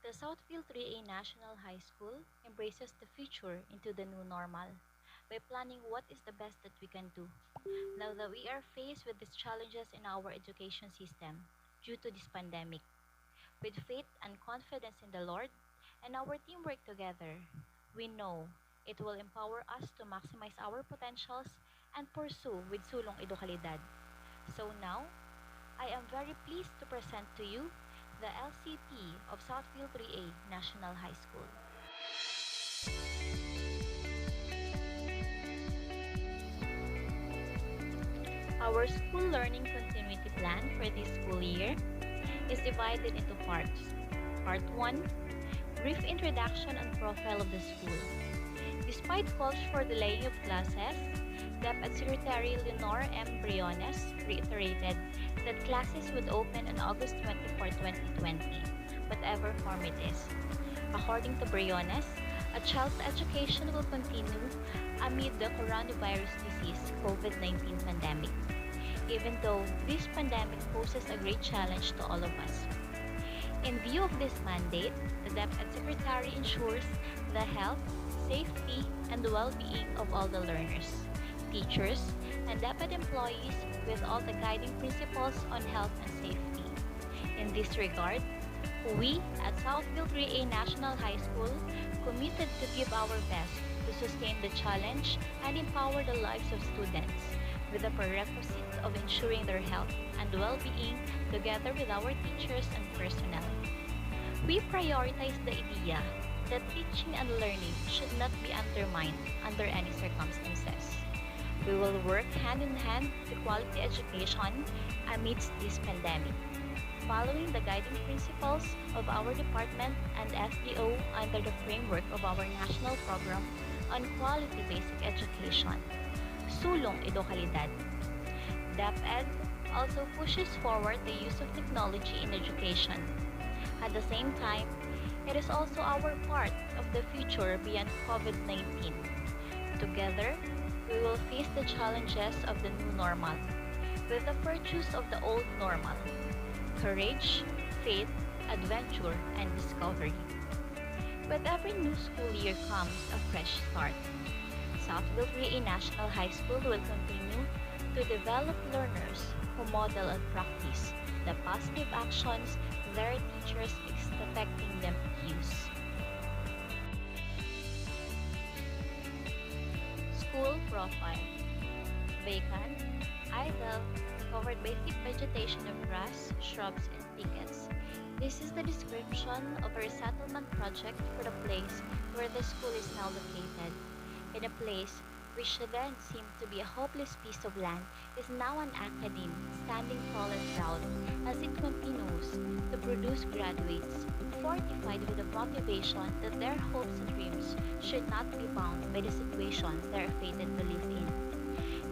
The Southville 3A National High School embraces the future into the new normal by planning what is the best that we can do now that we are faced with these challenges in our education system due to this pandemic. With faith and confidence in the Lord and our teamwork together, we know it will empower us to maximize our potentials and pursue with sulong edukalidad. So now, I am very pleased to present to you the LCP of Southville 3A National High School. Our school learning continuity plan for this school year is divided into parts. Part 1, brief introduction and profile of the school. Despite calls for delaying of classes, DepEd Secretary Lenore M. Briones reiterated that classes would open on August 24, 2020, whatever form it is. According to Briones, a child's education will continue amid the coronavirus disease COVID-19 pandemic, even though this pandemic poses a great challenge to all of us. In view of this mandate, the DepEd Secretary ensures the health, safety, and well-being of all the learners, teachers, and DepEd employees with all the guiding principles on health and safety. In this regard, we at Southville 3A National High School committed to give our best to sustain the challenge and empower the lives of students with the prerequisite of ensuring their health and well-being together with our teachers and personnel. We prioritize the idea that teaching and learning should not be undermined under any circumstances. We will work hand in hand to quality education amidst this pandemic, following the guiding principles of our department and SDO under the framework of our national program on quality basic education, Sulong Edukalidad. DepEd also pushes forward the use of technology in education. At the same time, it is also our part of the future beyond COVID-19. Together, we will face the challenges of the new normal with the virtues of the old normal: courage, faith, adventure, and discovery. With every new school year comes a fresh start. Southville 3A National High School will continue to develop learners who model and practice the positive actions their teachers expecting them to use. School profile: vacant, idle, covered by thick vegetation of grass, shrubs, and thickets. This is the description of a resettlement project for the place where the school is now located. In a place which then seemed to be a hopeless piece of land is now an academe standing tall and proud as it continues to produce graduates fortified with the motivation that their hopes and dreams should not be bound by the situation they are fated to live in.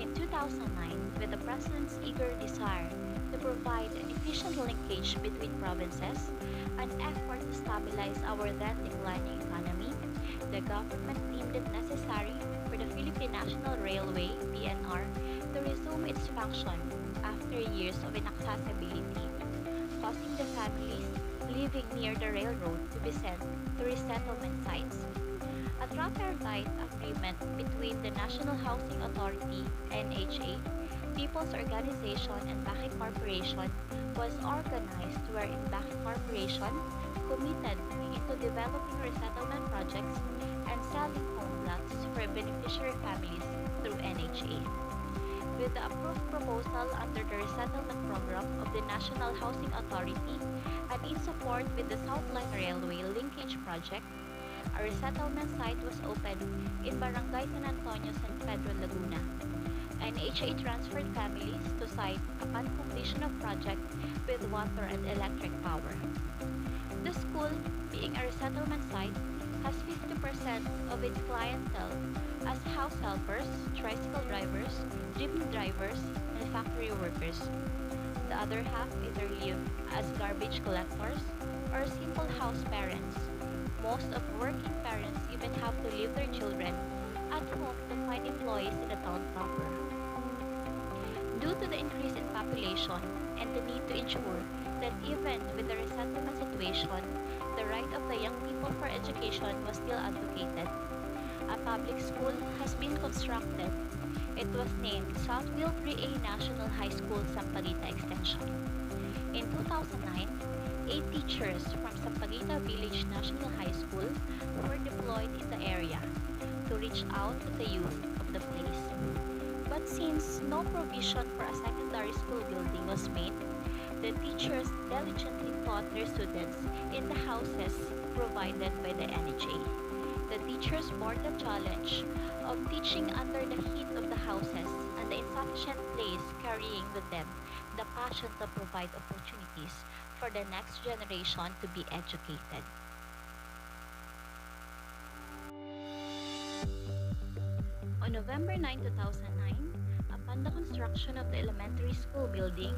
In 2009, with the President's eager desire to provide an efficient linkage between provinces, an effort to stabilize our then declining economy, the government deemed it necessary for the Philippine National Railway (PNR) to resume its function after years of inaccessibility, causing the families living near the railroad to be sent to resettlement sites. A tripartite agreement between the National Housing Authority (NHA), People's Organization, and Bahay Corporation was organized wherein Bahay Corporation committed into developing resettlement projects and selling home plots for beneficiary families through NHA. With the approved proposal under the resettlement program of the National Housing Authority and in support with the Southline Railway Linkage Project, a resettlement site was opened in Barangay San Antonio, San Pedro, Laguna. NHA transferred families to site upon completion of project with water and electric power. The school, being a resettlement site, has 50% of its clientele as house helpers, tricycle drivers, jeepney drivers, and factory workers. The other half either live as garbage collectors or simple house parents. Most of working parents even have to leave their children at home to find employees in the town proper. Due to the increase in population and the need to ensure that even with the resettlement situation, the right of the young people for education was still advocated. A public school has been constructed. It was named Southville 3A National High School Sampaguita Extension. In 2009, 8 teachers from Sampaguita Village National High School were deployed in the area to reach out to the youth of the place. But since no provision for a secondary school building was made, the teachers diligently taught their students in the houses provided by the NHA. The teachers bore the challenge of teaching under the heat of the houses and the insufficient place, carrying with them the passion to provide opportunities for the next generation to be educated. On November 9, 2009, upon the construction of the elementary school building,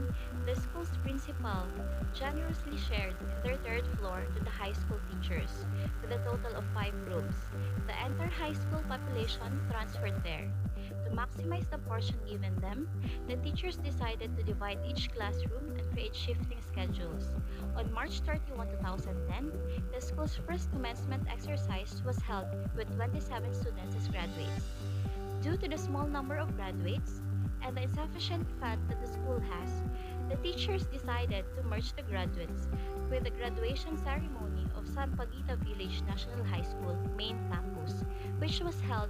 the school's principal generously shared their third floor to the high school teachers with a total of 5 rooms. The entire high school population transferred there. To maximize the portion given them, the teachers decided to divide each classroom and create shifting schedules. On March 31, 2010, the school's first commencement exercise was held with 27 students as graduates. Due to the small number of graduates and the insufficient fund that the school has, the teachers decided to merge the graduates with the graduation ceremony of Sampaguita Village National High School main campus, which was held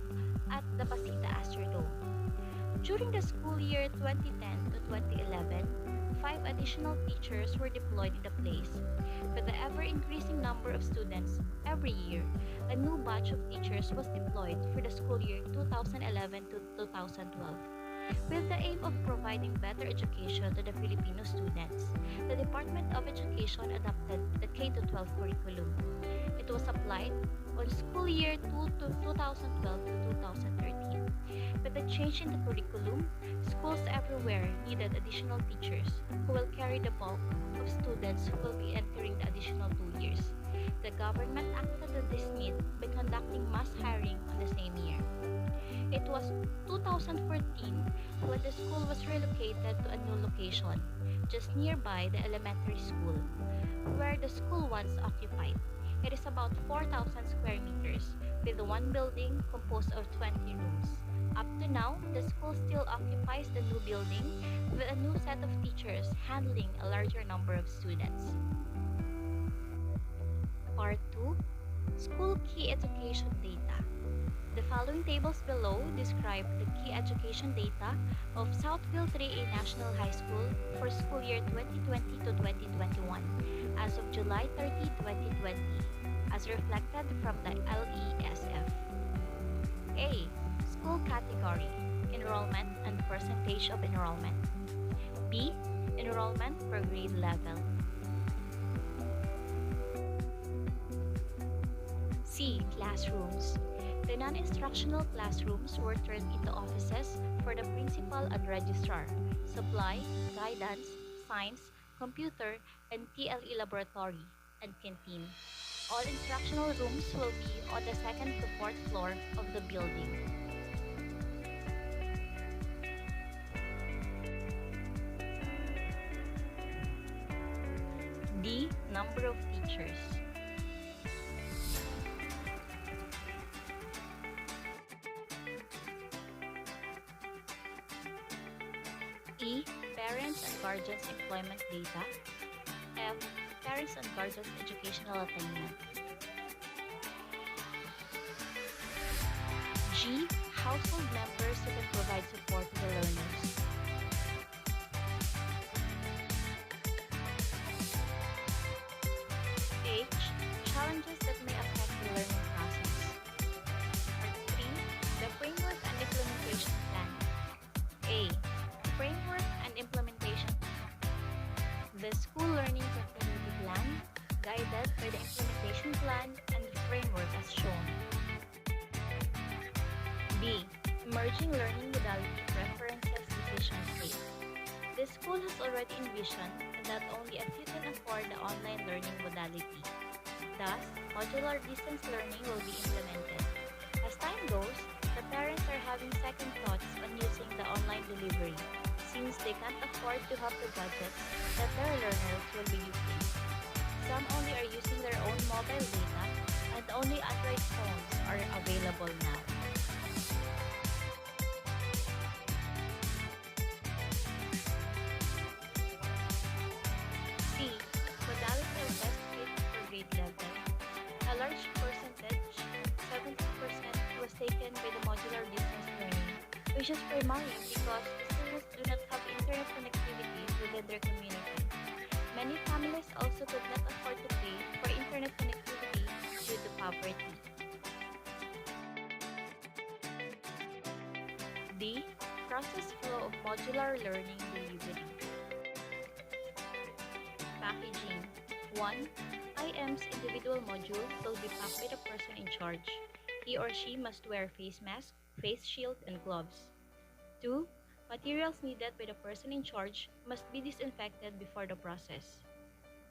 at the Pasita Astrodome. During the school year 2010 to 2011, 5 additional teachers were deployed in the place. With the ever-increasing number of students every year, a new batch of teachers was deployed for the school year 2011 to 2012. With the aim of providing better education to the Filipino students, the Department of Education adopted the K-12 curriculum. It was applied on school year 2012 to 2013. With the change in the curriculum, schools everywhere needed additional teachers who will carry the bulk of students who will be entering the additional 2 years. The government acted on this need by conducting mass hiring on the same year. It was 2014 when the school was relocated to a new location, just nearby the elementary school, where the school once occupied. It is about 4,000 square meters, with one building composed of 20 rooms. Up to now, the school still occupies the new building with a new set of teachers handling a larger number of students. Part 2. School Key Education Data. The following tables below describe the key education data of Southville 3A National High School for school year 2020 to 2021 as of July 30, 2020, as reflected from the LESF. A. School category, enrollment and percentage of enrollment. B. Enrollment per grade level. C. Classrooms. The non-instructional classrooms were turned into offices for the principal and registrar, supply, guidance, science, computer, and TLE laboratory, and canteen. All instructional rooms will be on the 2nd to 4th floor of the building. D. Number of teachers. E. Parents and guardians employment data. F. Parents and guardians educational attainment. G. Household members who can provide support to the learners. H. Challenges that may affect the learning process. Part 3. The framework and implementation plan. A. Framework and implementation. The school learning continuity plan, guided by the implementation plan and the framework as shown. B. Emerging learning modality preferences decision state. The school has already envisioned that only a few can afford the online learning modality. Thus, modular distance learning will be implemented. As time goes, the parents are having second thoughts on using the online delivery, since they can't afford to have the budgets that their learners will be using. Some only are using their own mobile data, and only Android phones are available now. C. Modality of test kit for grade level. A large percentage, 70%, was taken by the modular distance learning, which is primarily because students do not have internet connectivity within their community. Many families also could not afford to pay for internet connectivity due to poverty. D. Process flow of modular learning delivery. Packaging. 1. IM's individual module will be packed by the person in charge. He or she must wear face mask, face shield, and gloves. 2. Materials needed by the person in charge must be disinfected before the process.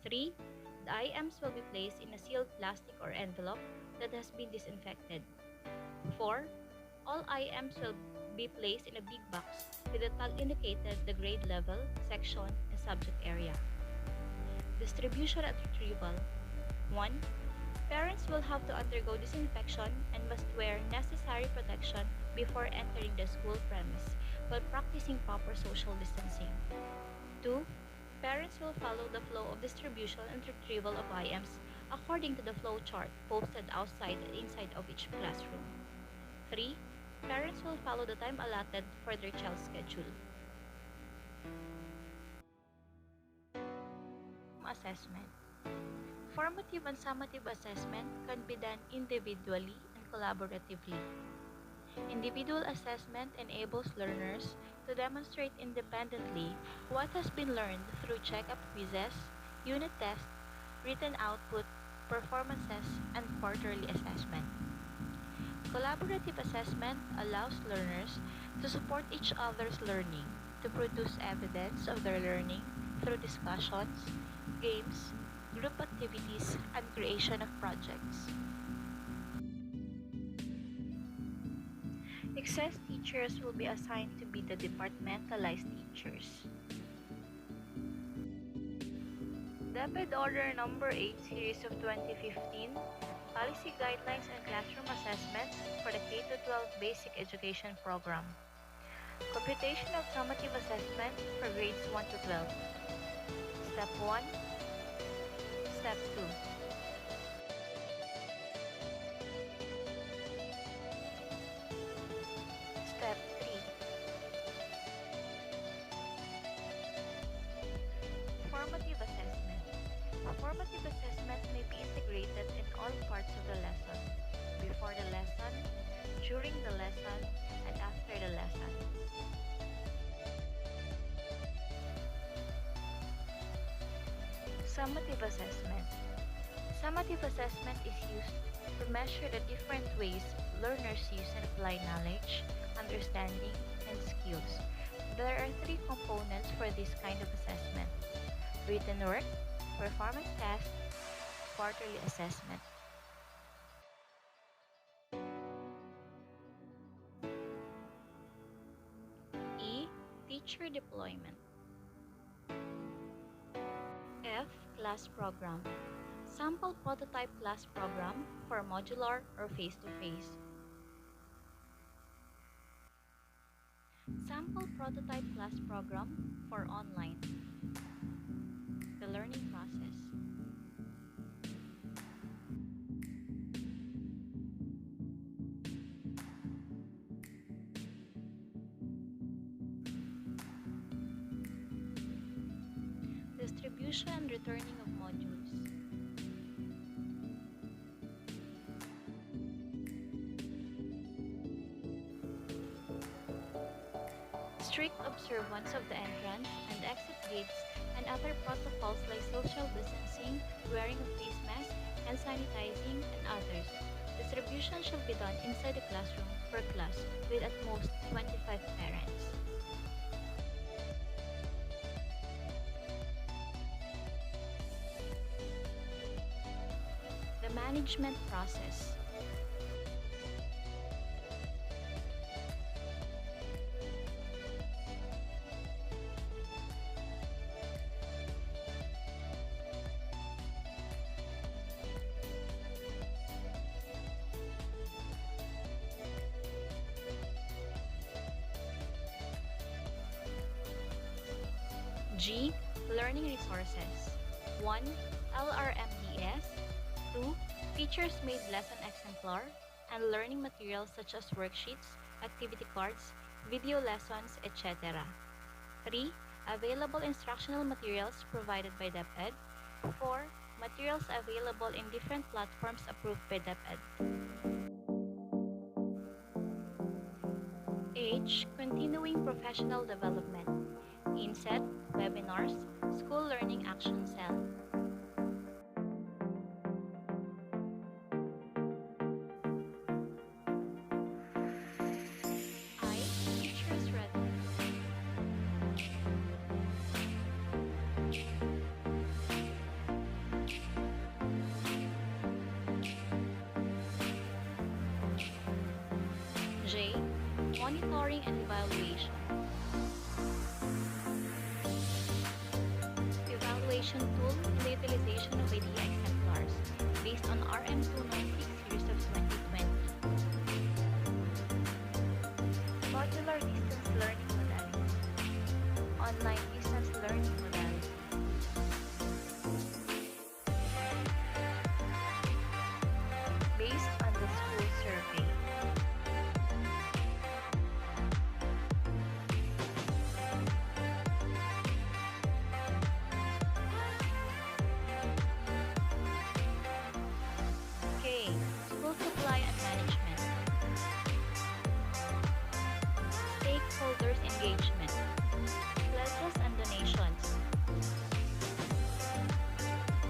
3. The IMs will be placed in a sealed plastic or envelope that has been disinfected. 4. All IMs will be placed in a big box with a tag indicated the grade level, section, and subject area. Distribution and retrieval. 1. Parents will have to undergo disinfection and must wear necessary protection before entering the school premise while practicing proper social distancing. 2. Parents will follow the flow of distribution and retrieval of IMs according to the flow chart posted outside and inside of each classroom. 3. Parents will follow the time allotted for their child's schedule. Assessment. Formative and summative assessment can be done individually and collaboratively. Individual assessment enables learners to demonstrate independently what has been learned through check-up quizzes, unit tests, written output, performances, and quarterly assessment. Collaborative assessment allows learners to support each other's learning, to produce evidence of their learning through discussions, games, group activities, and creation of projects. Excess teachers will be assigned to be the departmentalized teachers. DepEd Order Number 8 Series of 2015, Policy Guidelines and Classroom Assessments for the K-12 Basic Education Program. Computation of Summative Assessment for Grades 1 to 12. Step 1. Step 2. Step 3. Formative assessment. Formative assessment may be integrated in all parts of the lesson, before the lesson, during the lesson, and after the lesson. Summative assessment. Summative assessment is used to measure the different ways learners use and apply knowledge, understanding, and skills. There are 3 components for this kind of assessment: written work, performance test, quarterly assessment. E. Teacher deployment. F. Class program. Sample prototype class program for modular or face-to-face. Sample prototype class program for online. The learning process. Distribution and returning of modules. Strict observance of the entrance and exit gates and other protocols like social distancing, wearing of face masks, hand sanitizing, and others. Distribution shall be done inside the classroom per class with at most 25 parents. The management process. G. Learning resources. 1. LRMDS. 2. Teachers-made lesson exemplar and learning materials such as worksheets, activity cards, video lessons, etc. 3. Available instructional materials provided by DepEd. 4. Materials available in different platforms approved by DepEd. H. Continuing professional development. Inset, webinars, school learning action cell. I. Teachers readiness. J. Monitoring and evaluation. Evaluation tool in the utilization of idea exemplars based on RM296 series of 2020. Modular distance learning modality. Online distance learning modality. Based on the school survey. K. School supply and management. Stakeholders engagement. Pledges and donations.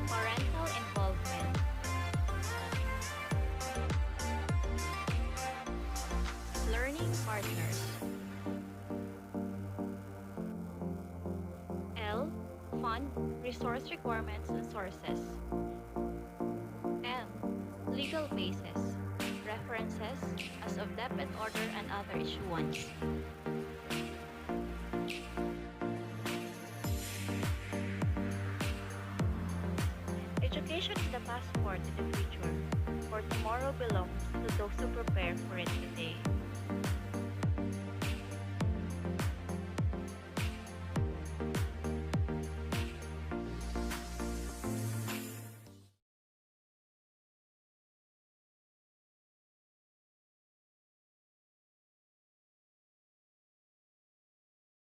Parental involvement. Learning partners. L. Fund, resource requirements and sources. M. Legal basis. References as of DepEd order and other issuance. Education is the passport to the future, for tomorrow belongs to those who prepare for it today.